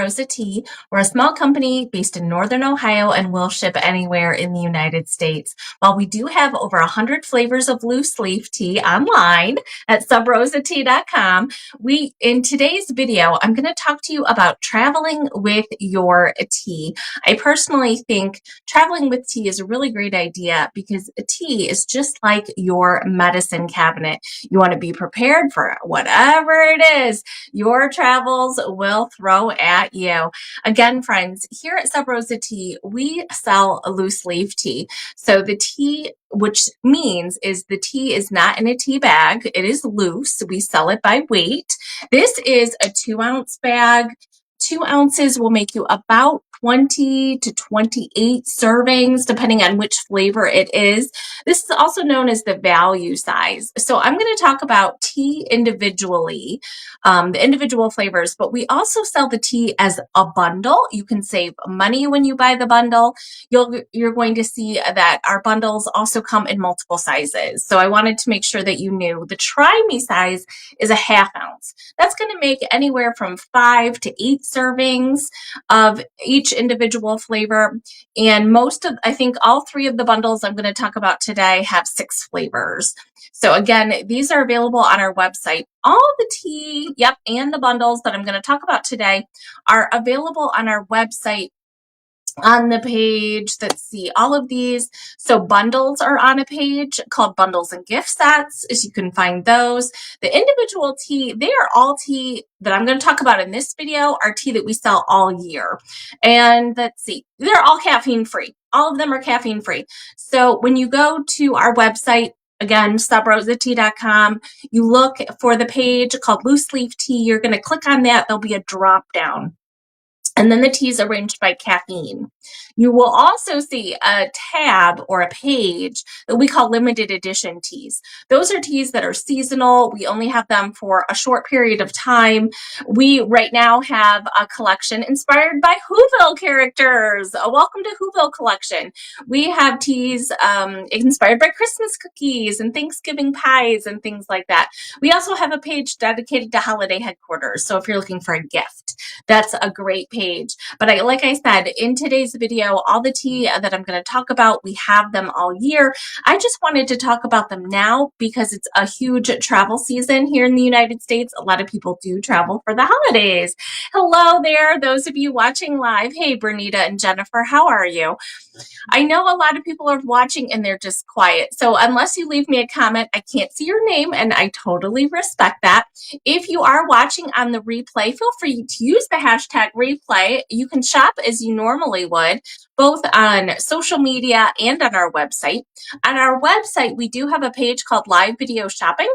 Rosa Tea. We're a small company based in Northern Ohio and will ship anywhere in the United States. While we do have over 100 flavors of loose leaf tea online at subrosatea.com, in today's video, I'm going to talk to you about traveling with your tea. I personally think traveling with tea is a really great idea because tea is just like your medicine cabinet. You want to be prepared for whatever it is your travels will throw at you. Again, friends, here at Sub Rosa Tea, we sell loose leaf tea. So the tea, which means is the tea is not in a tea bag. It is loose. We sell it by weight. This is a 2-ounce bag. 2 ounces will make you about 20 to 28 servings, depending on which flavor it is. This is also known as the value size. So I'm going to talk about tea individually, the individual flavors, but we also sell the tea as a bundle. You can save money when you buy the bundle. You're going to see that our bundles also come in multiple sizes. So I wanted to make sure that you knew the Try Me size is a 1/2 ounce. That's going to make anywhere from 5 to 8 servings of each individual flavor. And I think all 3 of the bundles I'm going to talk about today have 6 flavors. So again, these are available on our website. All the tea, and the bundles that I'm going to talk about today are available on our website on the page. Let's see, all of these. So bundles are on a page called Bundles and Gift Sets, as you can find those. The individual tea, they are all tea that I'm going to talk about in this video are tea that we sell all year. And let's see, they're all caffeine free. All of them are caffeine free. So when you go to our website, again, subrosatea.com, you look for the page called Loose Leaf Tea. You're going to click on that. There'll be a drop down. And then the tea is arranged by caffeine. You will also see a tab or a page that we call limited edition teas. Those are teas that are seasonal. We only have them for a short period of time. We right now have a collection inspired by Whoville characters. Welcome to Whoville collection. We have teas inspired by Christmas cookies and Thanksgiving pies and things like that. We also have a page dedicated to holiday headquarters. So if you're looking for a gift, that's a great page. But like I said, in today's video, all the tea that I'm going to talk about, we have them all year. I just wanted to talk about them now because it's a huge travel season here in the United States. A lot of people do travel for the holidays. Hello there, those of you watching live. Hey, Bernita and Jennifer, how are you? I know a lot of people are watching and they're just quiet. So unless you leave me a comment, I can't see your name, and I totally respect that. If you are watching on the replay, feel free to use the hashtag replay. You can shop as you normally would, both on social media and on our website. On our website, we do have a page called Live Video Shopping.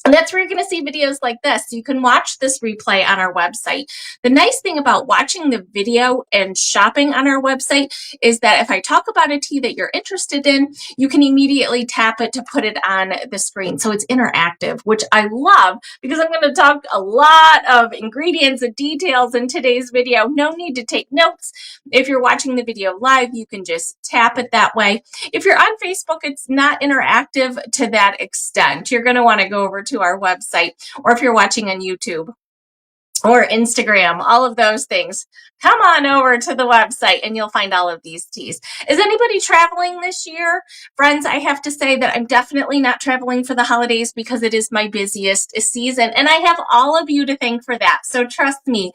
And that's where you're going to see videos like this. You can watch this replay on our website. The nice thing about watching the video and shopping on our website is that if I talk about a tea that you're interested in, you can immediately tap it to put it on the screen. So it's interactive, which I love because I'm going to talk a lot of ingredients and details in today's video. No need to take notes. If you're watching the video live, you can just tap it that way. If you're on Facebook, it's not interactive to that extent. You're going to want to go over to our website, or if you're watching on YouTube or Instagram, all of those things, come on over to the website and you'll find all of these teas. Is anybody traveling this year? Friends, I have to say that I'm definitely not traveling for the holidays because it is my busiest season, and I have all of you to thank for that. So trust me.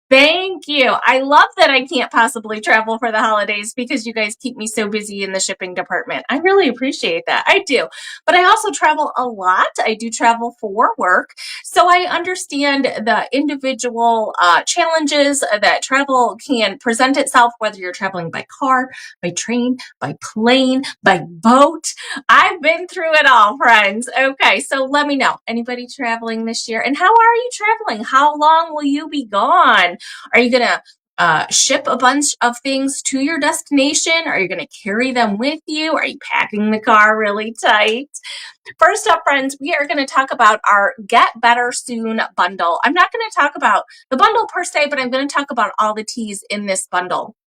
Thank you. I love that I can't possibly travel for the holidays because you guys keep me so busy in the shipping department. I really appreciate that. I do. But I also travel a lot. I do travel for work. So I understand the individual challenges that travel can present itself, whether you're traveling by car, by train, by plane, by boat. I've been through it all, friends. Okay, so let me know. Anybody traveling this year? And how are you traveling? How long will you be gone? Are you going to ship a bunch of things to your destination? Are you going to carry them with you? Are you packing the car really tight? First up, friends, we are going to talk about our Get Better Soon bundle. I'm not going to talk about the bundle per se, but I'm going to talk about all the teas in this bundle.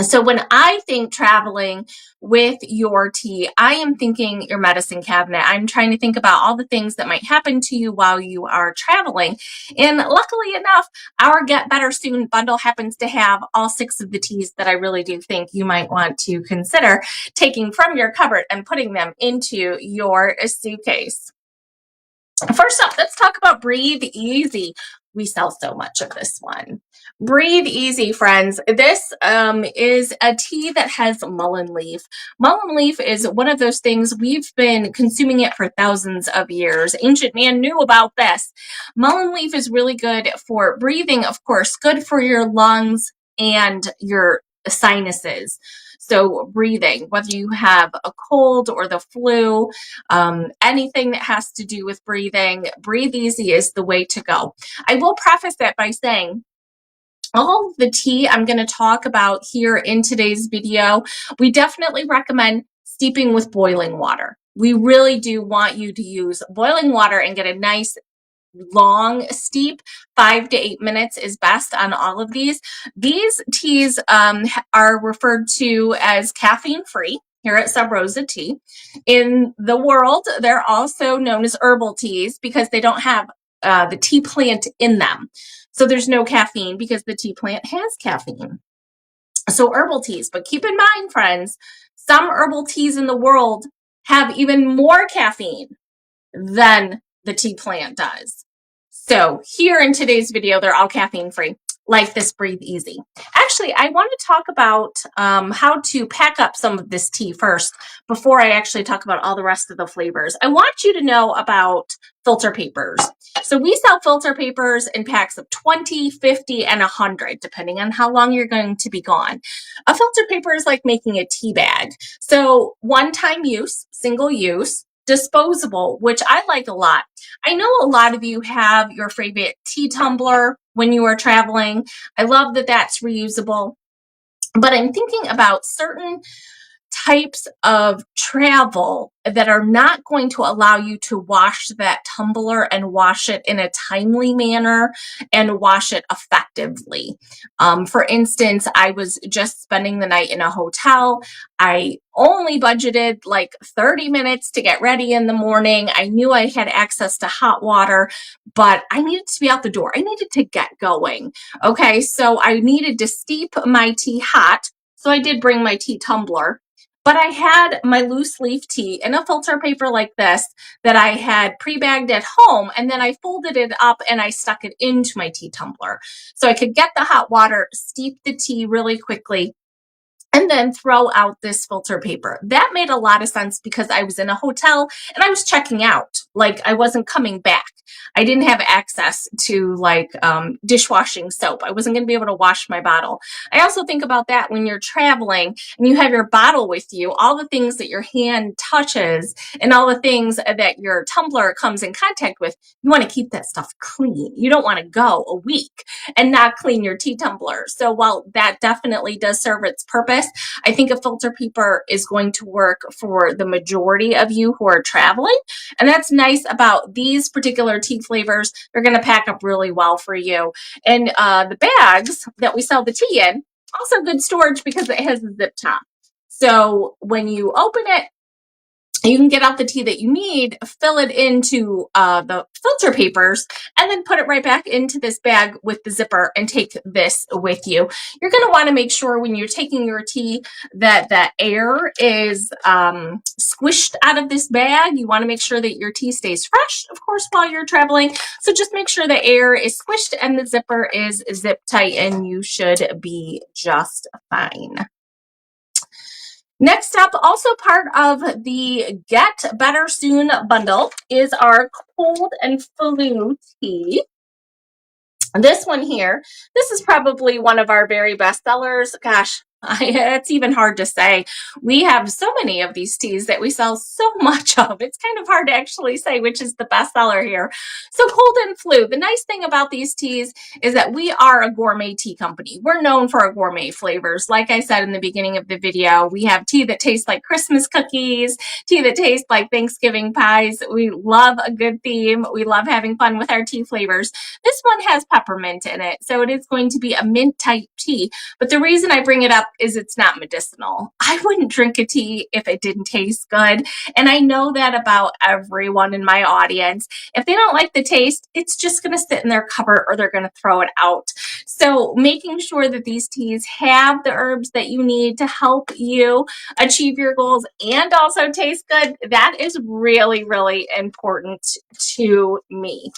So when I think traveling with your tea, I am thinking your medicine cabinet. I'm trying to think about all the things that might happen to you while you are traveling. And luckily enough, our Get Better Soon bundle happens to have all 6 of the teas that I really do think you might want to consider taking from your cupboard and putting them into your suitcase. First up, let's talk about Breathe Easy. We sell so much of this one. Breathe Easy, friends. This is a tea that has mullein leaf. Mullein leaf is one of those things, we've been consuming it for thousands of years. Ancient man knew about this. Mullein leaf is really good for breathing, of course, good for your lungs and your sinuses. So breathing, whether you have a cold or the flu, anything that has to do with breathing, Breathe Easy is the way to go. I will preface that by saying all of the tea I'm going to talk about here in today's video, we definitely recommend steeping with boiling water. We really do want you to use boiling water and get a nice long steep. 5 to 8 minutes is best on all of these. These teas are referred to as caffeine free here at Sub Rosa Tea. In the world, they're also known as herbal teas because they don't have the tea plant in them. So there's no caffeine because the tea plant has caffeine. So herbal teas, but keep in mind, friends, some herbal teas in the world have even more caffeine than the tea plant does. So here in today's video, they're all caffeine free, like this Breathe Easy. Actually, I want to talk about how to pack up some of this tea first before I actually talk about all the rest of the flavors. I want you to know about filter papers. So we sell filter papers in packs of 20, 50, and 100, depending on how long you're going to be gone. A filter paper is like making a tea bag. So one-time use, single use, disposable, which I like a lot. I know a lot of you have your favorite tea tumbler when you are traveling. I love that that's reusable, but I'm thinking about certain types of travel that are not going to allow you to wash that tumbler and wash it in a timely manner and wash it effectively. For instance, I was just spending the night in a hotel. I only budgeted like 30 minutes to get ready in the morning. I knew I had access to hot water, but I needed to be out the door. I needed to get going. Okay, so I needed to steep my tea hot. So I did bring my tea tumbler. But I had my loose leaf tea in a filter paper like this that I had pre-bagged at home, and then I folded it up and I stuck it into my tea tumbler. So I could get the hot water, steep the tea really quickly, and then throw out this filter paper. That made a lot of sense because I was in a hotel and I was checking out. Like I wasn't coming back. I didn't have access to like dishwashing soap. I wasn't going to be able to wash my bottle. I also think about that when you're traveling and you have your bottle with you, all the things that your hand touches and all the things that your tumbler comes in contact with, you want to keep that stuff clean. You don't want to go a week and not clean your tea tumbler. So while that definitely does serve its purpose, I think a filter paper is going to work for the majority of you who are traveling. And that's nice about these particular tea flavors. They're going to pack up really well for you. And the bags that we sell the tea in, also good storage because it has a zip top. So when you open it, you can get out the tea that you need, fill it into the filter papers, and then put it right back into this bag with the zipper and take this with you. You're going to want to make sure when you're taking your tea that the air is squished out of this bag. You want to make sure that your tea stays fresh, of course, while you're traveling. So just make sure the air is squished and the zipper is zip tight, and you should be just fine. Next up, also part of the Get Better Soon bundle is our cold and flu tea. This one here, this is probably one of our very best sellers. Gosh, it's even hard to say. We have so many of these teas that we sell so much of. It's kind of hard to actually say which is the best seller here. So cold and flu. The nice thing about these teas is that we are a gourmet tea company. We're known for our gourmet flavors. Like I said in the beginning of the video, we have tea that tastes like Christmas cookies, tea that tastes like Thanksgiving pies. We love a good theme. We love having fun with our tea flavors. This one has peppermint in it, so it is going to be a mint type tea. But the reason I bring it up is it's not medicinal. I wouldn't drink a tea if it didn't taste good. And I know that about everyone in my audience. If they don't like the taste, it's just going to sit in their cupboard or they're going to throw it out. So making sure that these teas have the herbs that you need to help you achieve your goals and also taste good, that is really, really important to me.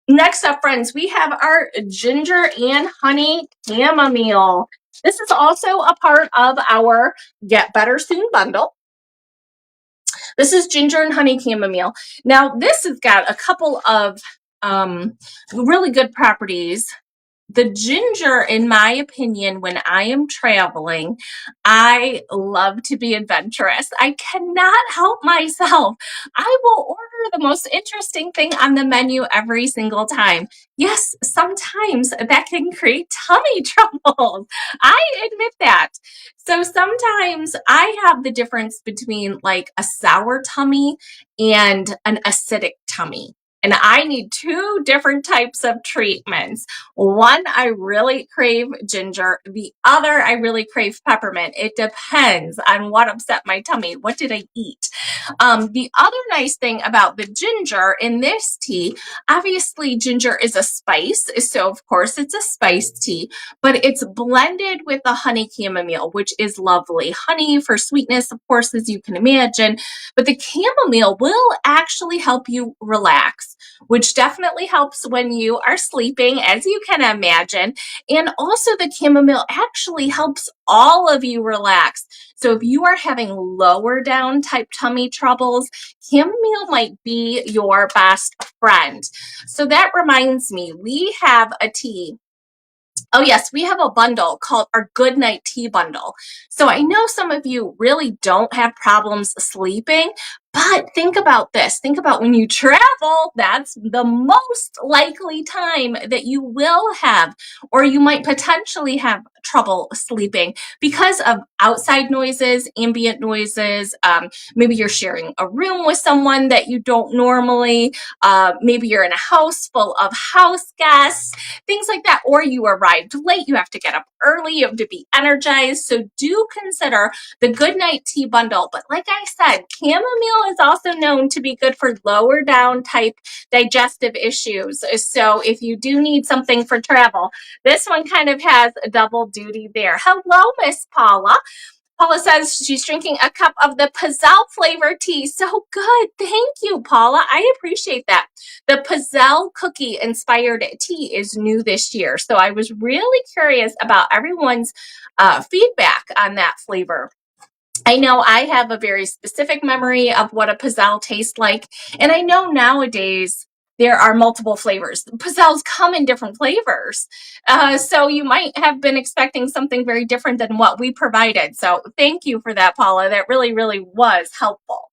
Next up, friends, we have our ginger and honey chamomile. This is also a part of our Get Better Soon bundle. This is ginger and honey chamomile. Now, this has got a couple of really good properties. The ginger, in my opinion, when I am traveling, I love to be adventurous. I cannot help myself. I will order the most interesting thing on the menu every single time. Yes, sometimes that can create tummy troubles. I admit that. So sometimes I have the difference between like a sour tummy and an acidic tummy. And I need two different types of treatments. One, I really crave ginger. The other, I really crave peppermint. It depends on what upset my tummy. What did I eat? The other nice thing about the ginger in this tea, obviously ginger is a spice. So of course it's a spiced tea, but it's blended with the honey chamomile, which is lovely. Honey for sweetness, of course, as you can imagine, but the chamomile will actually help you relax, which definitely helps when you are sleeping, as you can imagine. And also the chamomile actually helps all of you relax. So if you are having lower down type tummy troubles, chamomile might be your best friend. So that reminds me, we have a tea. Oh yes, we have a bundle called our Good Night Tea Bundle. So I know some of you really don't have problems sleeping, but think about this. Think about when you travel, that's the most likely time that you will have, or you might potentially have trouble sleeping because of outside noises, ambient noises. Maybe you're sharing a room with someone that you don't normally. Maybe you're in a house full of house guests, things like that, or you arrived late. You have to get up early. You have to be energized. So do consider the Good Night Tea Bundle. But like I said, chamomile is also known to be good for lower down type digestive issues. So if you do need something for travel, this one kind of has a double duty there. Hello, Miss Paula. Paula says she's drinking a cup of the Pizzelle flavor tea. So good. Thank you, Paula. I appreciate that. The Pizzelle cookie inspired tea is new this year. So I was really curious about everyone's feedback on that flavor. I know I have a very specific memory of what a Pizzelle tastes like. And I know nowadays there are multiple flavors. Pizzelles come in different flavors. So you might have been expecting something very different than what we provided. So thank you for that, Paula. That really, really was helpful.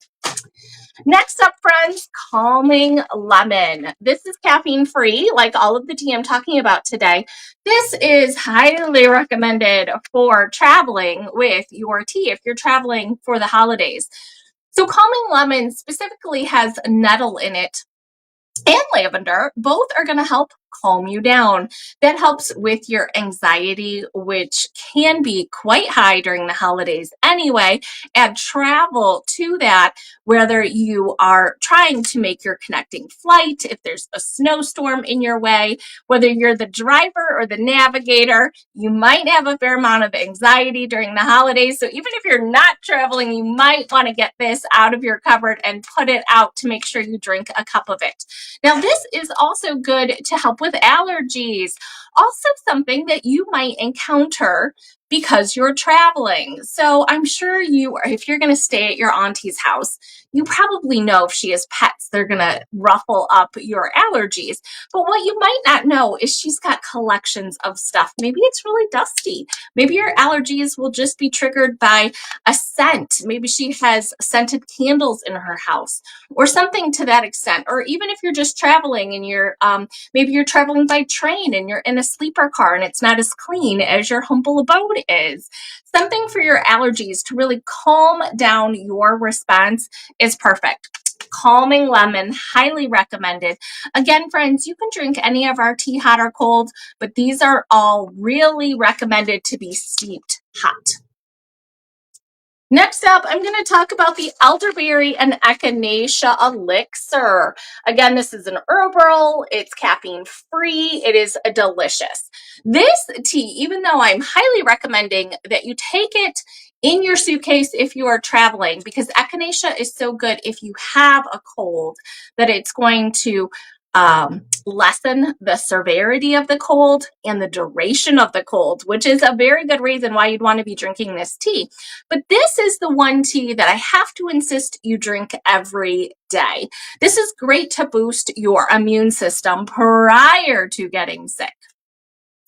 Next up, friends, Calming Lemon. This is caffeine free, like all of the tea I'm talking about today. This is highly recommended for traveling with your tea if you're traveling for the holidays. So Calming Lemon specifically has nettle in it and lavender. Both are going to help calm you down. That helps with your anxiety, which can be quite high during the holidays anyway. Add travel to that, whether you are trying to make your connecting flight, if there's a snowstorm in your way, whether you're the driver or the navigator, you might have a fair amount of anxiety during the holidays. So even if you're not traveling, you might want to get this out of your cupboard and put it out to make sure you drink a cup of it. Now, this is also good to help with allergies. Also something that you might encounter because you're traveling. So I'm sure if you're going to stay at your auntie's house, you probably know if she has pets, they're going to ruffle up your allergies. But what you might not know is she's got collections of stuff. Maybe it's really dusty. Maybe your allergies will just be triggered by a scent. Maybe she has scented candles in her house or something to that extent. Or even if you're just traveling and maybe you're traveling by train and you're in a sleeper car and it's not as clean as your humble abode is. Something for your allergies to really calm down your response is perfect. Calming Lemon, highly recommended. Again, friends, you can drink any of our tea hot or cold, but these are all really recommended to be steeped hot. Next up, I'm going to talk about the elderberry and echinacea elixir. Again, this is an herbal, it's caffeine free, it is delicious. This tea, even though I'm highly recommending that you take it in your suitcase if you are traveling, because echinacea is so good if you have a cold that it's going to lessen the severity of the cold and the duration of the cold, which is a very good reason why you'd want to be drinking this tea. But this is the one tea that I have to insist you drink every day. This is great to boost your immune system prior to getting sick.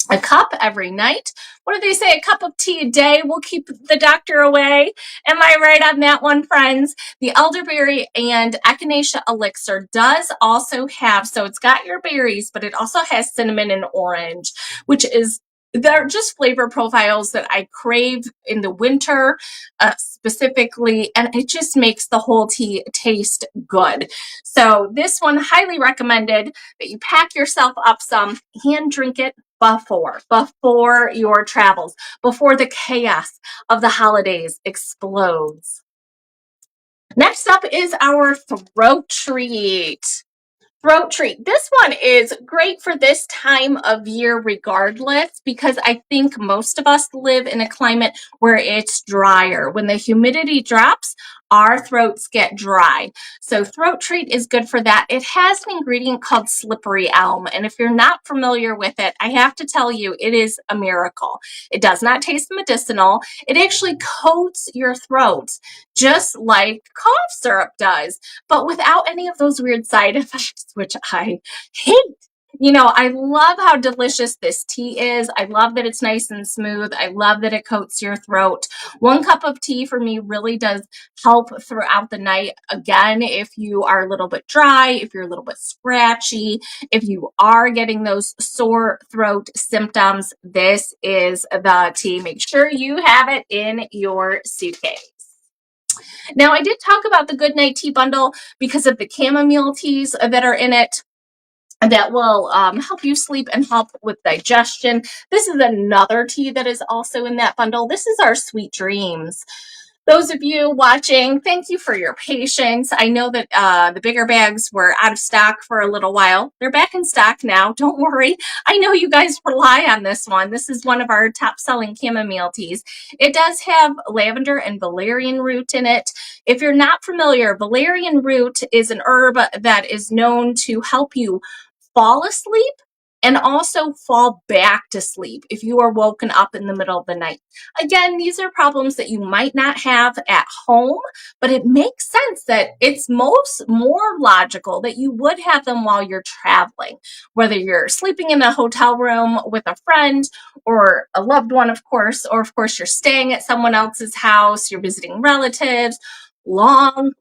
A cup every night. What do they say? A cup of tea a day will keep the doctor away. Am I right on that one, friends? The elderberry and echinacea elixir does also have, so it's got your berries, but it also has cinnamon and orange, which is, they're just flavor profiles that I crave in the winter specifically, and it just makes the whole tea taste good. So this one, highly recommended that you pack yourself up some, hand drink it before your travels, before the chaos of the holidays explodes. Next up is our throat treat. Throat treat. This one is great for this time of year regardless, because I think most of us live in a climate where it's drier. When the humidity drops, our throats get dry. So throat treat is good for that. It has an ingredient called slippery elm, and if you're not familiar with it, I have to tell you, it is a miracle. It does not taste medicinal. It actually coats your throat just like cough syrup does, but without any of those weird side effects, which I hate. You know, I love how delicious this tea is. I love that it's nice and smooth. I love that it coats your throat. 1 cup of tea for me really does help throughout the night. Again, if you are a little bit dry, if you're a little bit scratchy, if you are getting those sore throat symptoms, this is the tea. Make sure you have it in your suitcase. Now, I did talk about the Goodnight Tea Bundle because of the chamomile teas that are in it that will help you sleep and help with digestion. This is another tea that is also in that bundle. This is our Sweet Dreams. Those of you watching, thank you for your patience. I know that the bigger bags were out of stock for a little while. They're back in stock now. Don't worry. I know you guys rely on this one. This is one of our top-selling chamomile teas. It does have lavender and valerian root in it. If you're not familiar, valerian root is an herb that is known to help you fall asleep and also fall back to sleep if you are woken up in the middle of the night. Again, these are problems that you might not have at home, but it makes sense that it's more logical that you would have them while you're traveling, whether you're sleeping in a hotel room with a friend or a loved one, of course, or of course you're staying at someone else's house, you're visiting relatives, long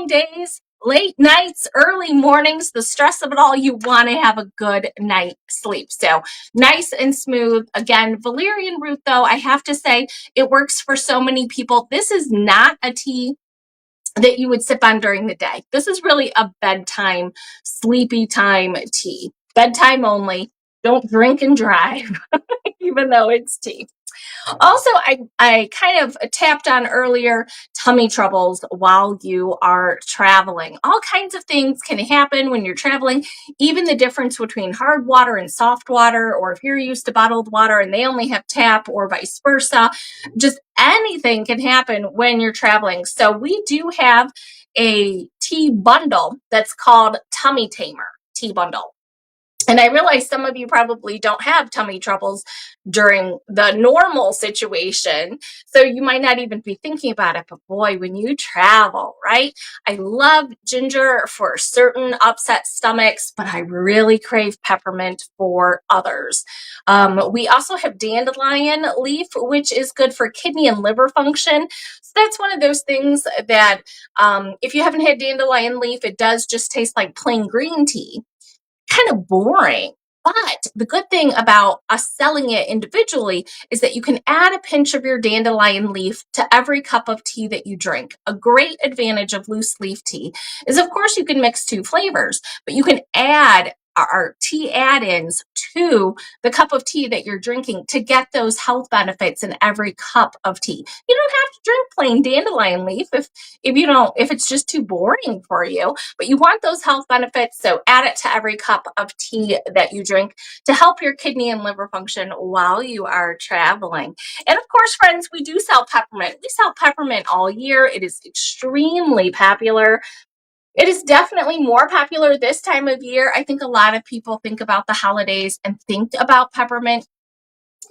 days, late nights, early mornings, the stress of it all, you want to have a good night's sleep. So nice and smooth. Again, valerian root, though, I have to say, it works for so many people. This is not a tea that you would sip on during the day. This is really a bedtime, sleepy time tea. Bedtime only. Don't drink and drive, even though it's tea. Also, I kind of tapped on earlier tummy troubles while you are traveling. All kinds of things can happen when you're traveling, even the difference between hard water and soft water, or if you're used to bottled water and they only have tap, or vice versa. Just anything can happen when you're traveling. So we do have a tea bundle that's called Tummy Tamer Tea Bundle. And I realize some of you probably don't have tummy troubles during the normal situation, so you might not even be thinking about it. But boy, when you travel, right? I love ginger for certain upset stomachs, but I really crave peppermint for others. We also have dandelion leaf, which is good for kidney and liver function. So that's one of those things that if you haven't had dandelion leaf, it does just taste like plain green tea. Kind of boring. But the good thing about us selling it individually is that you can add a pinch of your dandelion leaf to every cup of tea that you drink. A great advantage of loose leaf tea is, of course, you can mix two flavors, but you can add our tea add-ins to the cup of tea that you're drinking to get those health benefits in every cup of tea. You don't have to drink plain dandelion leaf if it's just too boring for you, but you want those health benefits, so add it to every cup of tea that you drink to help your kidney and liver function while you are traveling. And of course, friends, we do sell peppermint. We sell peppermint all year. It is extremely popular. It is definitely more popular this time of year. I think a lot of people think about the holidays and think about peppermint,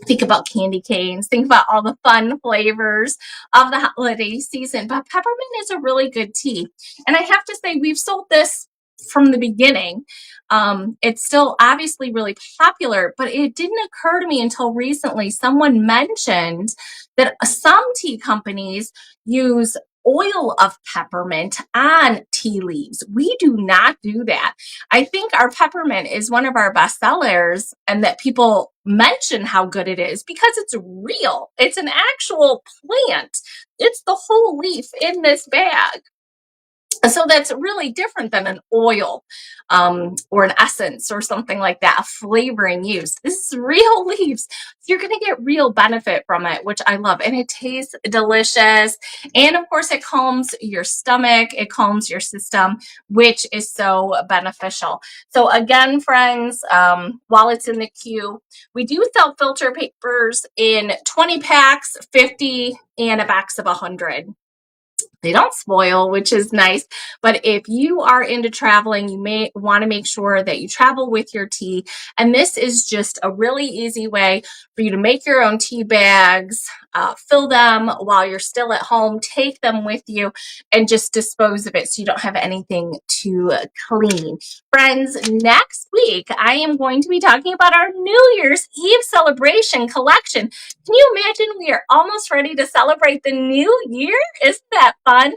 think about candy canes, think about all the fun flavors of the holiday season. But peppermint is a really good tea. And I have to say, we've sold this from the beginning. It's still obviously really popular, but it didn't occur to me until recently. Someone mentioned that some tea companies use oil of peppermint on tea leaves. We do not do that. I think our peppermint is one of our best sellers, and that people mention how good it is because it's real. It's an actual plant. It's the whole leaf in this bag. So that's really different than an oil or an essence or something like that, a flavoring use. This is real leaves. You're going to get real benefit from it, which I love. And it tastes delicious. And of course, it calms your stomach. It calms your system, which is so beneficial. So again, friends, while it's in the queue, we do sell filter papers in 20 packs, 50, and a box of 100. They don't spoil, which is nice. But if you are into traveling, you may want to make sure that you travel with your tea. And this is just a really easy way for you to make your own tea bags, fill them while you're still at home, take them with you, and just dispose of it so you don't have anything to clean. Friends, next week, I am going to be talking about our New Year's Eve celebration collection. Can you imagine we are almost ready to celebrate the new year? Isn't that fun?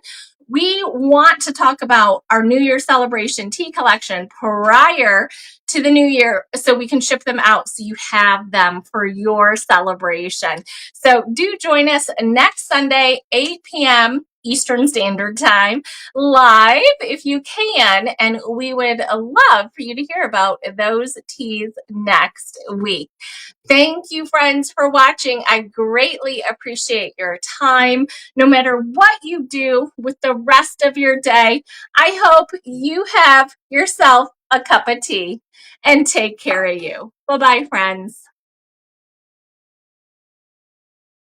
We want to talk about our New Year celebration tea collection prior to the new year so we can ship them out so you have them for your celebration. So do join us next Sunday, 8 p.m. Eastern Standard Time, live if you can, and we would love for you to hear about those teas next week. Thank you, friends, for watching. I greatly appreciate your time. No matter what you do with the rest of your day, I hope you have yourself a cup of tea, and take care of you. Bye-bye, friends.